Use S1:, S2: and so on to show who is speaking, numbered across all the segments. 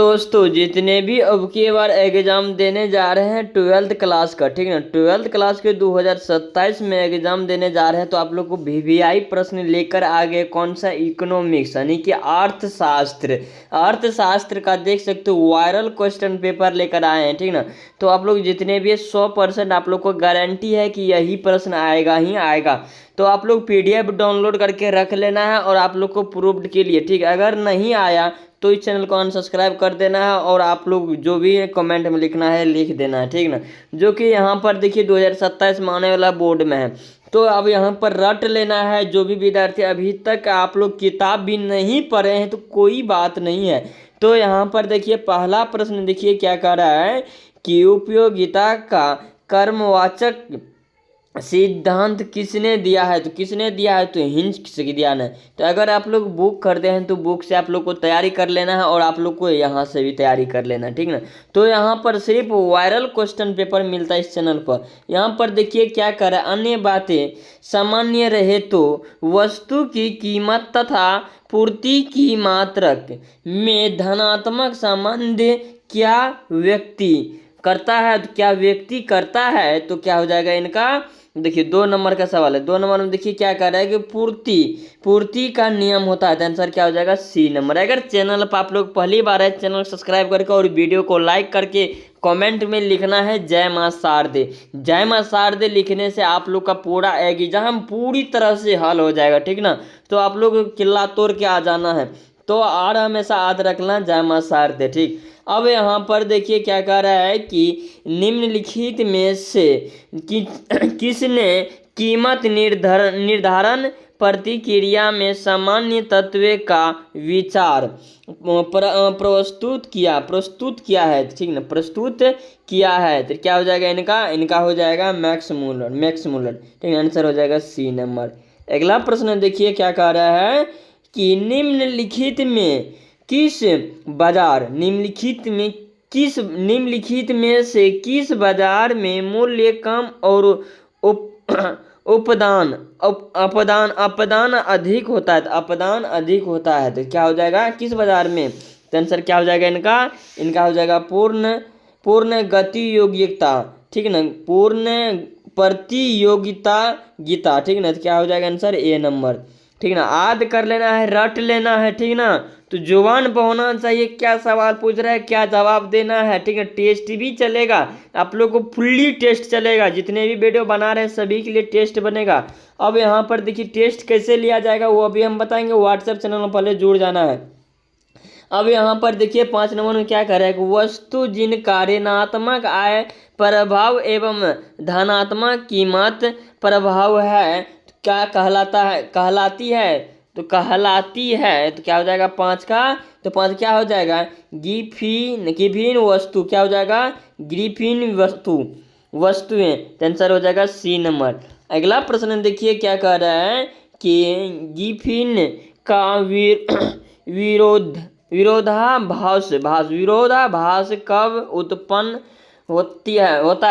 S1: दोस्तों जितने भी अब की बार एग्जाम देने जा रहे हैं 12th क्लास का, ठीक है ना, 12th क्लास के 2027 में एग्जाम देने जा रहे हैं, तो आप लोग को वीवीआई प्रश्न लेकर आ गए। कौन सा? इकोनॉमिक्स यानी कि अर्थशास्त्र। अर्थशास्त्र का देख सकते हो वायरल क्वेश्चन पेपर लेकर आए हैं, ठीक ना। तो आप लोग जितने भी 100% आप लोग को गारंटी है कि यही प्रश्न आएगा ही आएगा। तो आप लोग पीडीएफ डाउनलोड करके रख लेना है और आप लोग को प्रूफ्ड के लिए, ठीक है। अगर नहीं आया तो इस चैनल को अनसब्सक्राइब कर देना है और आप लोग जो भी कमेंट में लिखना है लिख देना है, ठीक ना। जो कि यहाँ पर देखिए 2027 में आने वाला बोर्ड में है। तो अब यहाँ पर रट लेना है। जो भी विद्यार्थी अभी तक आप लोग किताब भी नहीं पढ़े हैं तो कोई बात नहीं है। तो यहाँ पर देखिए पहला प्रश्न देखिए क्या कह रहा है कि उपयोगिता का कर्मवाचक सिद्धांत किसने दिया है? तो किसने दिया है? तो हिंस दिया है। तो अगर आप लोग बुक खरीदे हैं तो बुक से आप लोग को तैयारी कर लेना है और आप लोग को यहाँ से भी तैयारी कर लेना है, ठीक ना। तो यहाँ पर सिर्फ वायरल क्वेश्चन पेपर मिलता है इस चैनल पर। यहाँ पर देखिए क्या कर रहा है, अन्य बातें सामान्य रहे तो वस्तु की कीमत तथा पूर्ति की मात्रक में धनात्मक संबंध क्या व्यक्ति करता है? तो क्या व्यक्ति करता है? तो क्या हो जाएगा इनका? देखिए 2 नंबर का सवाल है। 2 नंबर में देखिए क्या कह रहा है कि पूर्ति का नियम होता है। तो आंसर क्या हो जाएगा? C number. अगर चैनल पर आप लोग पहली बार है, चैनल सब्सक्राइब करके और वीडियो को लाइक करके कमेंट में लिखना है जय मां शारदे। जय मां शारदे लिखने से आप लोग का पूरा एग्जाम पूरी तरह से हल हो जाएगा, ठीक ना। तो आप लोग किला तोड़ के आ जाना है। तो और हमेशा याद रखना जय मां शारदे, ठीक। अब यहाँ पर देखिए क्या कह रहा है कि निम्नलिखित में से किसने कीमत निर्धारण प्रतिक्रिया में सामान्य तत्व का विचार प्रस्तुत किया है, ठीक ना, प्रस्तुत किया है। तो क्या हो जाएगा इनका हो जाएगा मैक्स मूलर, ठीक है। आंसर हो जाएगा सी नंबर। अगला प्रश्न देखिए क्या कह रहा है कि निम्नलिखित में से किस बाजार में मूल्य कम और अपदान अधिक होता है? तो अपदान अधिक होता है। तो क्या हो जाएगा किस बाजार में? तो आंसर क्या हो जाएगा इनका हो जाएगा पूर्ण गति योग्यता, ठीक है ना, पूर्ण प्रतियोगिता गीता, ठीक है ना। तो क्या हो जाएगा आंसर? ए नंबर, ठीक ना। याद कर लेना है, रट लेना है, ठीक ना। तो जुबान पर होना चाहिए क्या सवाल पूछ रहा है, क्या जवाब देना है, ठीक है। टेस्ट भी चलेगा, आप लोग को फुल्ली टेस्ट चलेगा। जितने भी वीडियो बना रहे हैं सभी के लिए टेस्ट बनेगा। अब यहाँ पर देखिए टेस्ट कैसे लिया जाएगा वो अभी हम बताएंगे। व्हाट्सएप चैनल में पहले जुड़ जाना है। अब यहाँ पर देखिए 5 नंबर में क्या कर रहा है कि वस्तु जिनका ऋणात्मक आय प्रभाव एवं धनात्मक कीमत प्रभाव है क्या कहलाती है। तो क्या हो जाएगा 5 का? तो 5 क्या हो जाएगा? गिफिन वस्तु, क्या हो जाएगा? गिफिन वस्तुएं। तो आंसर हो जाएगा सी नंबर। अगला प्रश्न देखिए क्या कह रहा है कि गिफिन का विरोधाभास कब उत्पन्न होता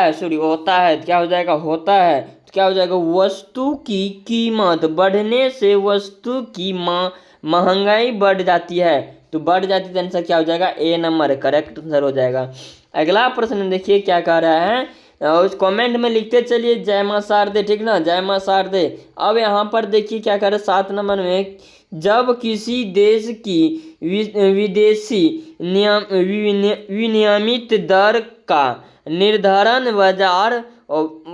S1: है। क्या हो जाएगा? होता है। तो क्या हो जाएगा? वस्तु की कीमत बढ़ने से वस्तु की महंगाई बढ़ जाती है। तो बढ़ जाती है। आंसर क्या हो जाएगा? ए नंबर करेक्ट आंसर हो जाएगा। अगला प्रश्न देखिए क्या कह रहा है, उस कमेंट में लिखते चलिए जय मां शारदे, ठीक ना, जय मां शारदे। अब यहाँ पर देखिए क्या कह रहे हैं 7 नंबर में, जब किसी देश की विदेशी विनियमित दर का निर्धारण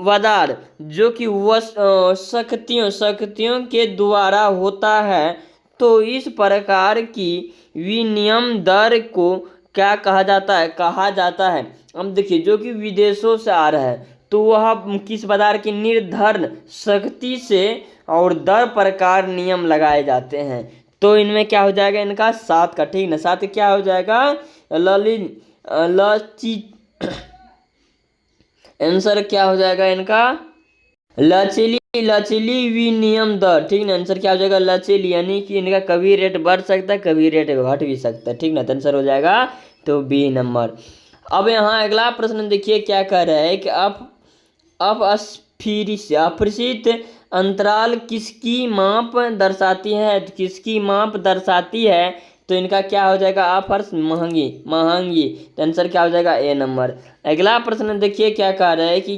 S1: बाजार जो कि शक्तियों के द्वारा होता है, तो इस प्रकार की विनिमय दर को क्या कहा जाता है? अब देखिए जो कि विदेशों से आ रहा है तो वह किस बाजार की निर्धारण शक्ति से और दर प्रकार नियम लगाए जाते हैं। तो इनमें क्या हो जाएगा इनका 7 का, ठीक ना। 7 क्या हो जाएगा? आंसर क्या हो जाएगा इनका? लचीली विनिमय दर, ठीक ना। आंसर क्या हो जाएगा? लचीली, यानी कि इनका कभी रेट बढ़ सकता है कभी रेट घट भी सकता है, ठीक ना। तो आंसर हो जाएगा तो बी नंबर। अब यहाँ अगला प्रश्न देखिए क्या कह रहा है कि अपरिचित अंतराल किसकी माप दर्शाती है? तो किसकी माप दर्शाती है तो इनका क्या हो जाएगा? फर्स्ट महंगी, महंगी, तो आंसर क्या हो जाएगा? ए नंबर। अगला प्रश्न देखिए क्या कह रहा है कि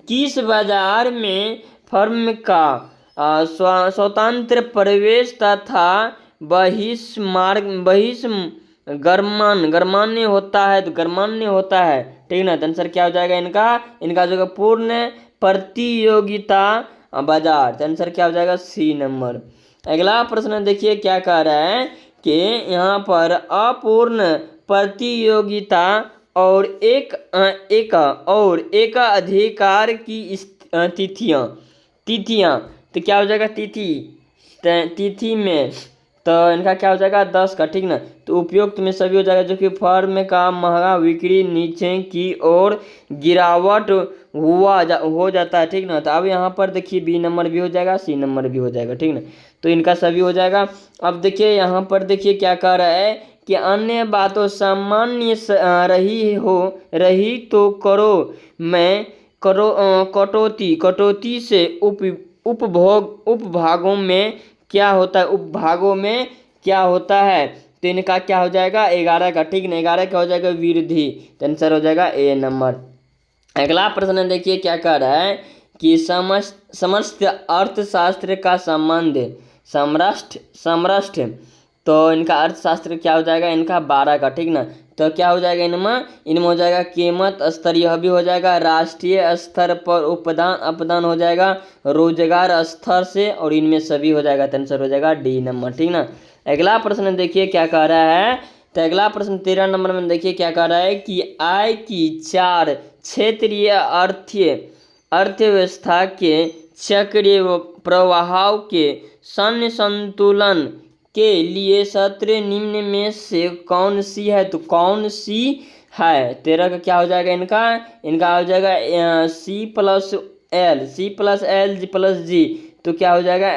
S1: किस बाजार में फर्म का स्वतंत्र प्रवेश तथा गर्मान्य होता है, तो गर्मान्य होता है, ठीक ना। तो आंसर क्या हो जाएगा इनका जो पूर्ण प्रतियोगिता बाजार, तो आंसर क्या हो जाएगा? C number. अगला प्रश्न देखिए क्या कह रहा है कि यहाँ पर अपूर्ण प्रतियोगिता और एक अधिकार की तिथियां, तो क्या हो जाएगा? तिथि में, तो इनका क्या हो जाएगा? 10 का, ठीक ना। तो उपयुक्त में सभी हो जाएगा, जो कि फर्म का महंगा बिक्री नीचे की ओर गिरावट हो जाता है, ठीक ना। तो अब यहाँ पर देखिए बी नंबर भी हो जाएगा, सी नंबर भी हो जाएगा, ठीक ना। तो इनका सभी हो जाएगा। अब देखिए यहाँ पर देखिए क्या कह रहा है कि अन्य बातों सामान्य रही तो कटौती से उपभागों में क्या होता है? उपभागों में क्या होता है? तो इनका क्या हो जाएगा? 11 का, ठीक ना। 11 क्या हो जाएगा? वृद्धि, तो आंसर हो जाएगा ए नंबर। अगला प्रश्न देखिए क्या कह रहा है कि समस्त अर्थशास्त्र का संबंध समराष्ट्र, तो इनका अर्थशास्त्र क्या हो जाएगा? इनका 12 का, ठीक ना। तो क्या हो जाएगा? इनमें हो जाएगा कीमत स्तर, यह भी हो जाएगा। राष्ट्रीय स्तर पर अपदान हो जाएगा, रोजगार स्तर से, और इनमें सभी हो जाएगा, तो आंसर हो जाएगा डी नंबर, ठीक ना। अगला प्रश्न देखिए क्या कह रहा है, तो अगला प्रश्न 13 नंबर में देखिए क्या कह रहा है कि आय की 4 क्षेत्रीय अर्थव्यवस्था के चक्रीय प्रभाव के संतुलन के लिए सत्र निम्न में से कौन सी है? तो कौन सी है? 13 का क्या हो जाएगा? इनका हो जाएगा C plus L G plus G, तो क्या हो जाएगा?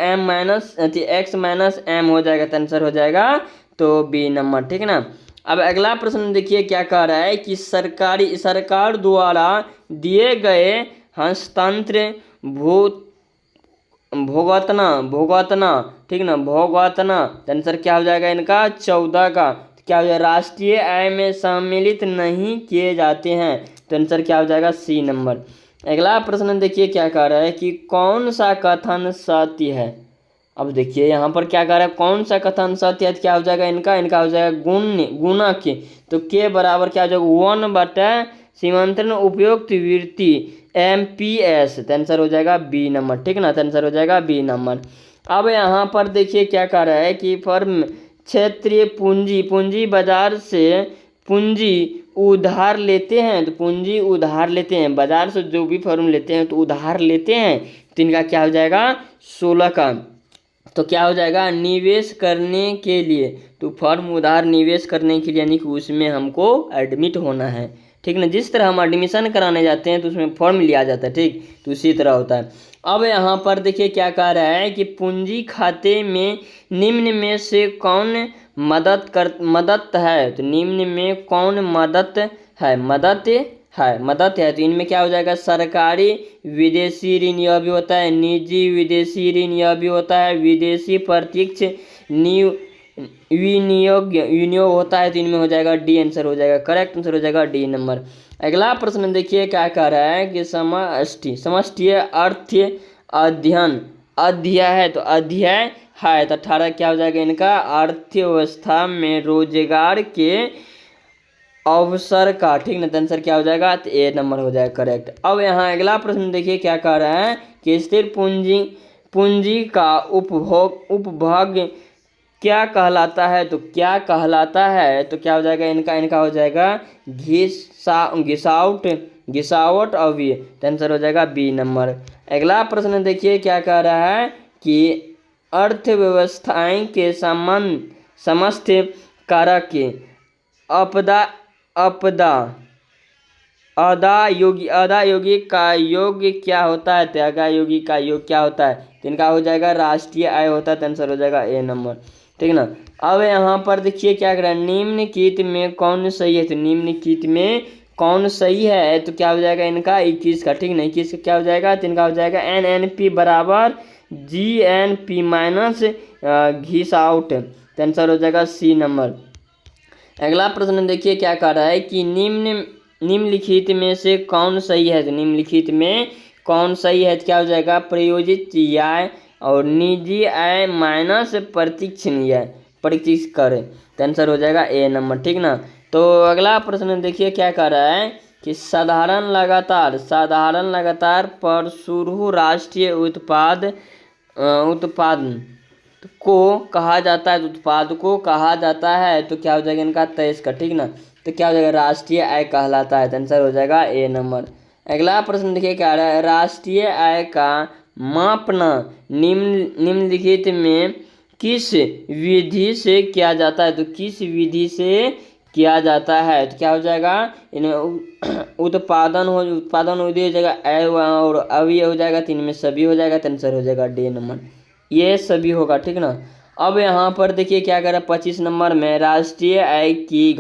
S1: एक्स माइनस एम हो जाएगा, तो आंसर हो जाएगा तो बी नंबर, ठीक ना। अब अगला प्रश्न देखिए क्या कह रहा है कि सरकार द्वारा दिए गए हस्तांतरण भुगतना, ठीक ना, भुगतना, तो आंसर क्या हो जाएगा? इनका 14 का, तो क्या हो जाएगा? राष्ट्रीय आय में सम्मिलित नहीं किए जाते हैं, तो आंसर क्या हो जाएगा? C number. अगला प्रश्न देखिए क्या कह रहा है कि कौन सा कथन सत्य है? अब देखिए यहाँ पर क्या कह रहा है, कौन सा कथन सत्य है? क्या हो जाएगा? इनका हो जाएगा गुणा के, तो के बराबर क्या हो जाएगा? 1/, सीमांतरण उपयुक्त वृत्ति MPS, तो आंसर हो जाएगा बी नंबर, ठीक ना। तो आंसर हो जाएगा बी नंबर। अब यहाँ पर देखिए क्या कह रहा है कि फर्म क्षेत्रीय पूंजी बाजार से पूंजी उधार लेते हैं, तो पूंजी उधार लेते हैं बाजार से, जो भी फर्म लेते हैं तो उधार लेते हैं, तो इनका क्या हो जाएगा? 16 का, तो क्या हो जाएगा? निवेश करने के लिए, तो फर्म उधार निवेश करने के लिए, यानी कि उसमें हमको एडमिट होना है, ठीक ना। जिस तरह हम एडमिशन कराने जाते हैं तो उसमें फॉर्म लिया जाता है, ठीक, तो उसी तरह होता है। अब यहाँ पर देखिए क्या कह रहा है कि पूंजी खाते में निम्न में से कौन मदद है? तो निम्न में कौन मदद है, तो इनमें क्या हो जाएगा? सरकारी विदेशी ऋण, यह भी होता है। निजी विदेशी ऋण, यह भी होता है। विदेशी प्रत्यक्ष विनियोग होता है, तो इनमें हो जाएगा डी, आंसर हो जाएगा, करेक्ट आंसर हो जाएगा डी नंबर। अगला प्रश्न देखिए क्या कह रहा है कि समष्टि अर्थ अध्ययन है, तो अध्ययन है, तो 18 क्या हो जाएगा? इनका अर्थव्यवस्था में रोजगार के अवसर का, ठीक ना, तो आंसर क्या हो जाएगा? तो ए नंबर हो जाएगा, करेक्ट। अब यहाँ अगला प्रश्न देखिए क्या कह रहा है कि स्थिर पूंजी का उपभोग क्या कहलाता है? तो क्या कहलाता है, तो क्या हो जाएगा? इनका हो जाएगा घिसावट अवधि, तो आंसर हो जाएगा बी नंबर। अगला प्रश्न देखिए क्या कह रहा है कि अर्थव्यवस्थाएं के समस्त कारक के अदायोगी का योग क्या होता है? तो अदायोगी का योग क्या होता है? तो इनका हो जाएगा राष्ट्रीय आय होता है, तो आंसर हो जाएगा ए नंबर, ठीक ना। अब यहाँ पर देखिए क्या कर रहा है, निम्नलिखित में कौन सही है? तो निम्नलिखित में कौन सही है? तो क्या हो जाएगा? इनका 21 का, ठीक ना। 21 का क्या हो जाएगा? तो इनका हो जाएगा NNP बराबर GNP माइनस घिस आउट, तो आंसर हो जाएगा सी नंबर। अगला प्रश्न देखिए क्या कह रहा है कि निम्नलिखित में से कौन सही है। तो निम्नलिखित में कौन सही है तो क्या हो जाएगा, प्रायोजित आय और निजी आय माइनस प्रत्यक्ष आय प्रत्यक्ष कर, तो आंसर हो जाएगा ए नंबर, ठीक ना। तो अगला प्रश्न देखिए क्या कह रहा है कि साधारण लगातार पर शुरू राष्ट्रीय उत्पादन को कहा जाता है, उत्पाद को कहा जाता है, तो क्या हो जाएगा इनका 23 का, ठीक ना। तो क्या हो जाएगा, राष्ट्रीय आय कहलाता है, तो आंसर हो जाएगा ए नंबर। अगला प्रश्न देखिए क्या रहा है, राष्ट्रीय आय का मापना निम्नलिखित में किस विधि से किया जाता है। तो किस विधि से किया जाता है, तो क्या हो जाएगा इनमें उत्पादन विधि हो जाएगा, आय और अवयव हो जाएगा, तीन में सभी हो जाएगा, तो आंसर हो जाएगा डी नंबर, ये सभी होगा, ठीक ना। अब यहाँ पर देखिए क्या कर रहा है 25 नंबर में, राष्ट्रीय आय की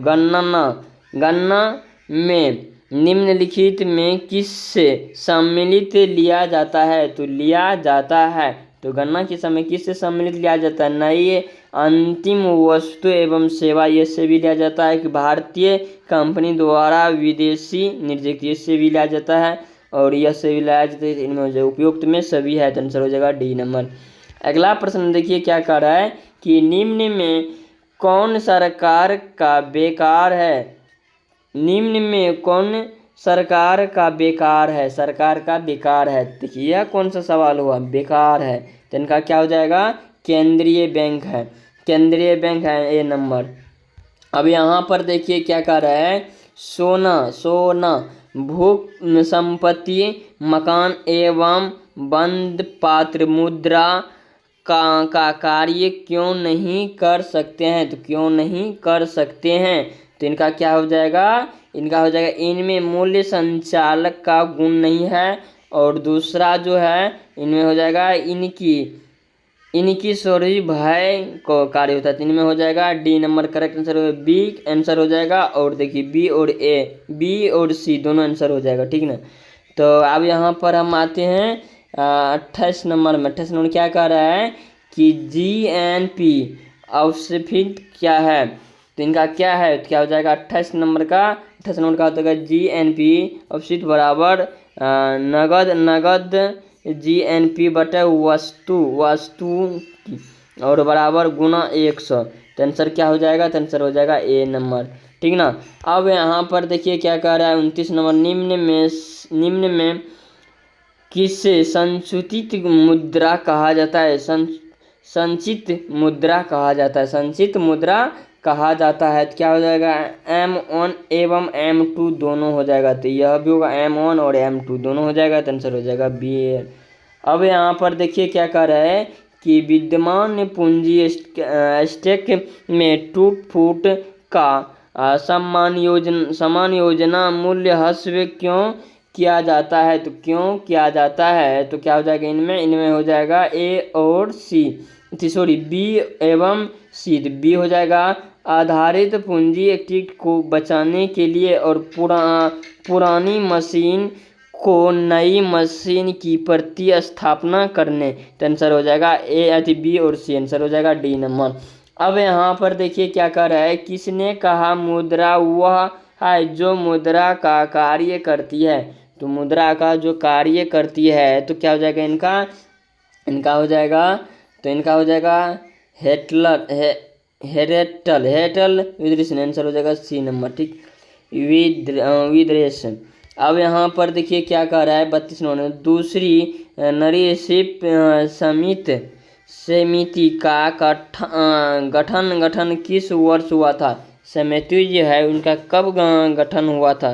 S1: गणना में निम्नलिखित में किससे सम्मिलित लिया जाता है। तो लिया जाता है, तो गणना के समय किससे सम्मिलित लिया जाता है, नई अंतिम वस्तु एवं सेवा, ये से भी लिया जाता है कि भारतीय कंपनी द्वारा विदेशी निर्देशित से भी लिया जाता है, और यह से भी लाया जाता है, इनमें जो उपयुक्त में सभी है, तो आंसर हो जाएगा डी नंबर। अगला प्रश्न देखिए क्या कह रहा है कि निम्न में कौन सरकार का बेकार है। निम्न में कौन सरकार का बेकार है, देखिए यह कौन सा सवाल हुआ, बेकार है, तो इनका क्या हो जाएगा, केंद्रीय बैंक है, ए नंबर। अब यहाँ पर देखिए क्या कह रहा है, सोना भू संपत्ति मकान एवं बंद पात्र मुद्रा का कार्य क्यों नहीं कर सकते हैं। तो क्यों नहीं कर सकते हैं, तो इनका क्या हो जाएगा, इनमें मूल्य संचालक का गुण नहीं है, और दूसरा जो है इनमें हो जाएगा इनकी सॉरी भय को कार्य होता है, तो इनमें हो जाएगा D number correct answer, B answer हो जाएगा। और देखिए बी और सी दोनों आंसर हो जाएगा, ठीक ना। तो अब यहाँ पर हम आते हैं 28 नंबर में। 28 नंबर क्या कह रहा है कि GNP अवशेषित क्या है, तो इनका क्या है, तो क्या हो जाएगा 28 नंबर का होता है GNP अवशेषित बराबर नगद GNP बटे वस्तु और बराबर गुना 100, तो आंसर क्या हो जाएगा, तो आंसर हो जाएगा ए नंबर, ठीक ना। अब यहाँ पर देखिए क्या कह रहा है 29 नंबर, निम्न में किसे संचित मुद्रा कहा जाता है, संचित मुद्रा कहा जाता है, तो क्या हो जाएगा M1 एवं M2 दोनों हो जाएगा, तो यह भी होगा M1 और M2 दोनों हो जाएगा, तो आंसर हो जाएगा बी। अब यहाँ पर देखिए क्या कह रहा है कि विद्यमान पूंजी स्टैक में 2 फुट का समान योजना मूल्य ह्रास क्यों किया जाता है। तो क्यों किया जाता है, तो क्या हो जाएगा इनमें हो जाएगा ए और सी, सॉरी बी एवं सी, तो बी हो जाएगा आधारित पूंजी एक्टिविटी को बचाने के लिए और पुरानी मशीन को नई मशीन की प्रतिस्थापना करने, तो आंसर हो जाएगा ए बी और सी, आंसर हो जाएगा डी नंबर। अब यहाँ पर देखिए क्या कर रहा है, किसने कहा मुद्रा वह है जो मुद्रा का कार्य करती है। तो मुद्रा का जो कार्य करती है, तो क्या हो जाएगा इनका हो जाएगा हेटल विद्रेशन, आंसर हो जाएगा सी नंबर, ठीक विद्रेशन। अब यहाँ पर देखिए क्या कह रहा है 32 नंबर, दूसरी नरीशिप समिति का गठन किस वर्ष हुआ था। समिति जो है उनका कब गठन हुआ था,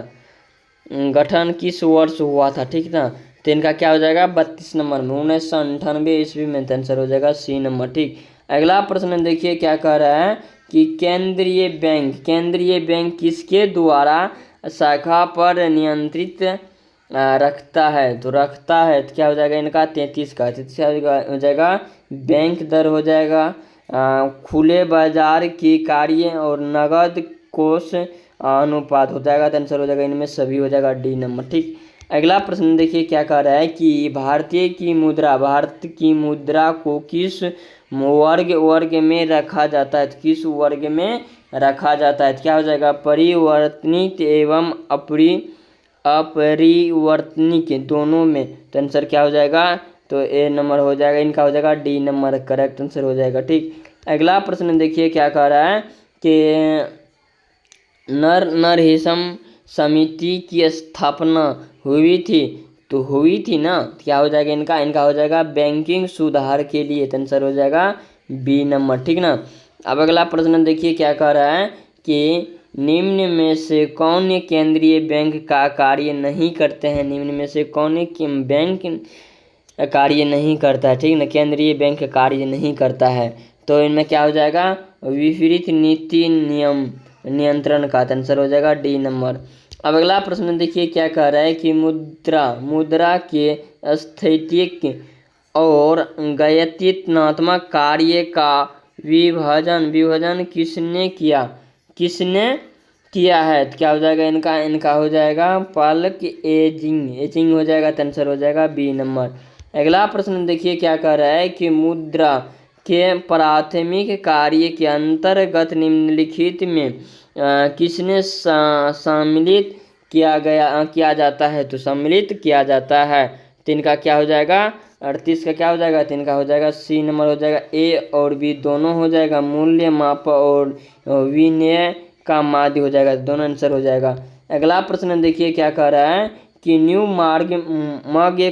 S1: गठन किस वर्ष हुआ था, ठीक ना। तो इनका क्या हो जाएगा 32 नंबर में 1998 ईस्वी में, तो आंसर हो जाएगा सी नंबर, ठीक। अगला प्रश्न देखिए क्या कह रहा है कि केंद्रीय बैंक किसके द्वारा शाखा पर नियंत्रित रखता है। तो क्या हो जाएगा इनका 33 का, हो जाएगा बैंक दर हो जाएगा, खुले बाजार की कार्य और नगद कोष अनुपात हो जाएगा, तो आंसर हो जाएगा इनमें सभी हो जाएगा डी नंबर, ठीक। अगला प्रश्न देखिए क्या कह रहा है कि भारत की मुद्रा को किस वर्ग में रखा जाता है, तो किस वर्ग में रखा जाता है, तो क्या हो जाएगा, परिवर्तनिक एवं अपरिवर्तनिक दोनों में। तो आंसर क्या हो जाएगा, तो ए नंबर हो जाएगा, इनका हो जाएगा डी नंबर करेक्ट आंसर हो जाएगा। ठीक, अगला प्रश्न देखिए क्या कह रहा है कि नरहिसम समिति की स्थापना हुई थी, तो हुई थी ना, क्या हो जाएगा इनका हो जाएगा बैंकिंग सुधार के लिए, तो आंसर हो जाएगा बी नंबर। ठीक ना। अब अगला प्रश्न देखिए क्या कह रहा है कि निम्न में से कौन केंद्रीय बैंक का कार्य नहीं करते हैं, निम्न में से कौन बैंक कार्य नहीं करता है, ठीक ना, केंद्रीय बैंक कार्य नहीं करता है, तो इनमें क्या हो जाएगा, विपरीत नीति नियंत्रण का, आंसर हो जाएगा डी नंबर। अब अगला प्रश्न देखिए क्या कह रहा है कि मुद्रा के स्थैतिक और गणितात्मक कार्य का विभाजन किसने किया है, तो क्या हो जाएगा इनका हो जाएगा पालक एजिंग हो जाएगा, तो आंसर हो जाएगा बी नंबर। अगला प्रश्न देखिए क्या कह रहा है कि मुद्रा के प्राथमिक कार्य के अंतर्गत निम्नलिखित में किसने सम्मिलित किया जाता है, तो सम्मिलित किया जाता है, तो इनका क्या हो जाएगा, 38 का क्या हो जाएगा, तो इनका हो जाएगा सी नंबर हो जाएगा, ए और बी दोनों हो जाएगा, मूल्य माप और विनिमय का माध्य हो जाएगा, दोनों आंसर हो जाएगा। अगला प्रश्न देखिए क्या कह रहा है कि न्यू मार्ग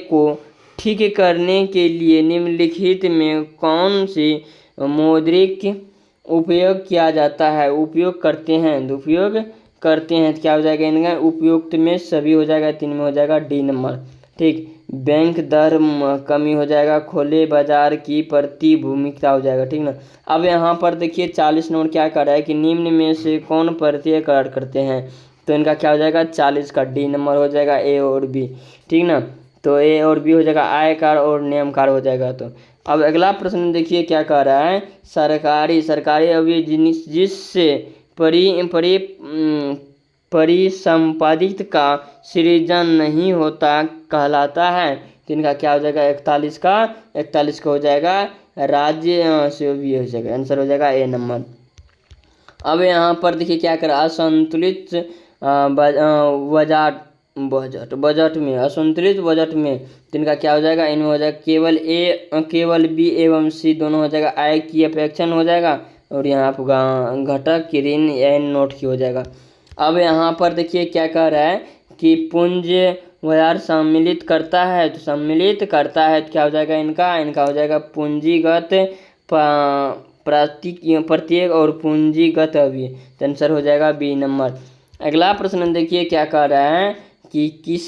S1: को ठीक करने के लिए निम्नलिखित में कौन सी मौद्रिक उपयोग किया जाता है, उपयोग करते हैं, तो क्या हो जाएगा इनका उपयुक्त में सभी हो जाएगा, 3 में हो जाएगा डी नंबर। ठीक, बैंक दर कमी हो जाएगा, खुले बाजार की प्रतिभूमिकता हो जाएगा। ठीक ना। अब यहाँ पर देखिए 40 नंबर क्या कर रहा है कि निम्न में से कौन प्रत्यय कर करते हैं, तो इनका क्या हो जाएगा 40 का डी नंबर हो जाएगा, ए और बी। ठीक ना, तो ए और बी हो जाएगा आयकर और नियमकार हो जाएगा। तो अब अगला प्रश्न देखिए क्या कह रहा है, सरकारी अभी जिससे परिसंपादित का सृजन नहीं होता कहलाता है, तो इनका क्या हो जाएगा 41 का हो जाएगा राज्य से भी हो जाएगा, आंसर हो जाएगा ए नंबर। अब यहाँ पर देखिए क्या कर असंतुलित असंतुलित बजट में, तो इनका क्या हो जाएगा, इनमें हो जाएगा केवल बी एवं सी दोनों हो जाएगा, आय की अपेक्षा हो जाएगा, और यहाँ पर घटक की ऋण या नोट की हो जाएगा। अब यहाँ पर देखिए क्या कह रहा है कि पूंजी बाजार सम्मिलित करता है, तो तो क्या हो जाएगा इनका हो जाएगा पूंजीगत प्रत्येक और पूंजीगत अभी, तो आंसर हो जाएगा बी नंबर। अगला प्रश्न देखिए क्या कह रहा है कि किस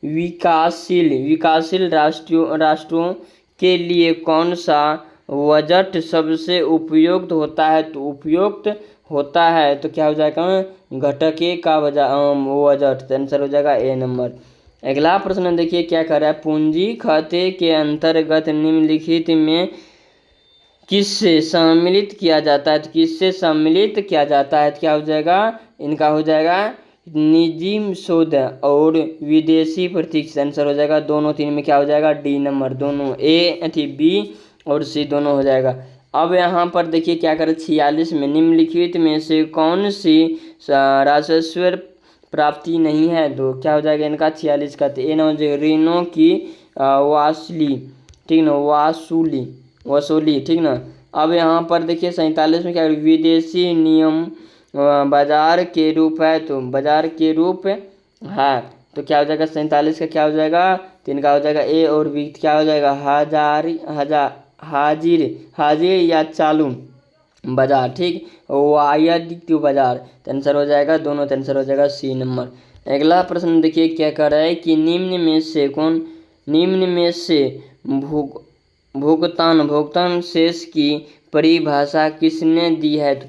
S1: विकासशील राष्ट्रों के लिए कौन सा बजट सबसे उपयुक्त होता है, तो उपयुक्त होता है, तो क्या हो जाएगा घटके का बजट, आंसर हो जाएगा ए नंबर। अगला प्रश्न देखिए क्या कर रहा है, पूंजी खाते के अंतर्गत निम्नलिखित में किससे सम्मिलित किया जाता है, तो किससे सम्मिलित किया जाता है, तो क्या हो जाएगा इनका हो जाएगा निजी शोध और विदेशी प्रत्यक्ष, आंसर हो जाएगा दोनों 3 में क्या हो जाएगा डी नंबर, दोनों बी और सी दोनों हो जाएगा। अब यहाँ पर देखिए क्या करें 46 में निम्नलिखित में से कौन सी राजस्व प्राप्ति नहीं है, तो क्या हो जाएगा इनका 46 का, तो ए नंबर ऋणों की वासली, ठीक ना, वसूली, ठीक ना। अब यहाँ पर देखिए 47 में क्या विदेशी नियम बाजार के रूप है, तो बाजार के रूप है, तो क्या हो जाएगा 47 का क्या हो जाएगा, तो इनका हो जाएगा ए और बी, क्या हो जाएगा हाजिर या चालू बाजार, ठीक, वायदिक बाजार, तो आंसर हो जाएगा दोनों, तो आंसर हो जाएगा सी नंबर। अगला प्रश्न देखिए क्या कर रहा है कि निम्न में से भुगतान शेष की परिभाषा किसने दी है, तो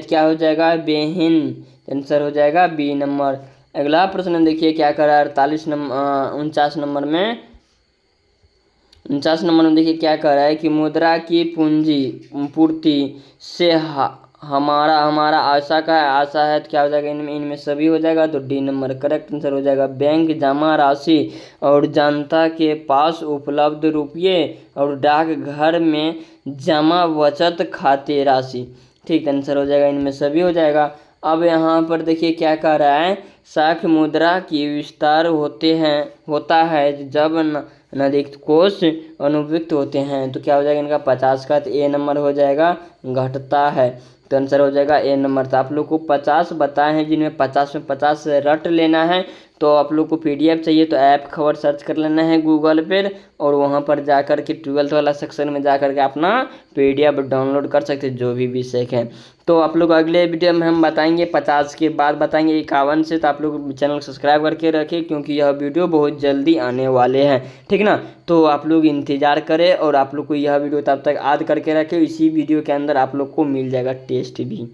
S1: क्या हो जाएगा बेहन, आंसर हो जाएगा बी नंबर। अगला प्रश्न देखिए क्या कर रहा है 49 नंबर में देखिए क्या कह रहा है कि मुद्रा की पूंजी पूर्ति से हमारा हमारा आशा का है, आशा है तो क्या हो जाएगा, इनमें सभी हो जाएगा। तो डी नंबर करेक्ट आंसर हो जाएगा। बैंक जमा राशि और जनता के पास उपलब्ध रुपये और डाकघर में जमा बचत खाते राशि, ठीक आंसर हो जाएगा, इनमें सभी हो जाएगा। अब यहाँ पर देखिए क्या कह रहा है, शाख मुद्रा की विस्तार होता है जब नदीक कोष अनुपयुक्त होते हैं। तो क्या हो जाएगा इनका 50 का, तो ए नंबर हो जाएगा, घटता है। तो आंसर हो जाएगा ए नंबर। तो आप लोग को 50 बताए हैं जिनमें 50 में 50 रट लेना है। तो आप लोग को पीडीएफ चाहिए तो ऐप खबर सर्च कर लेना है गूगल पर, और वहाँ पर जा कर के 12th वाला सेक्शन में जा कर के अपना पीडीएफ डाउनलोड कर सकते हैं जो भी विषय है। तो आप लोग अगले वीडियो में हम बताएंगे 50 के बाद बताएंगे 51 से। तो आप लोग चैनल सब्सक्राइब करके रखें क्योंकि यह वीडियो बहुत जल्दी आने वाले हैं, ठीक ना। तो आप लोग इंतज़ार करें और आप लोग को यह वीडियो तब तक याद करके रखें। इसी वीडियो के अंदर आप लोग को मिल जाएगा टेस्ट भी।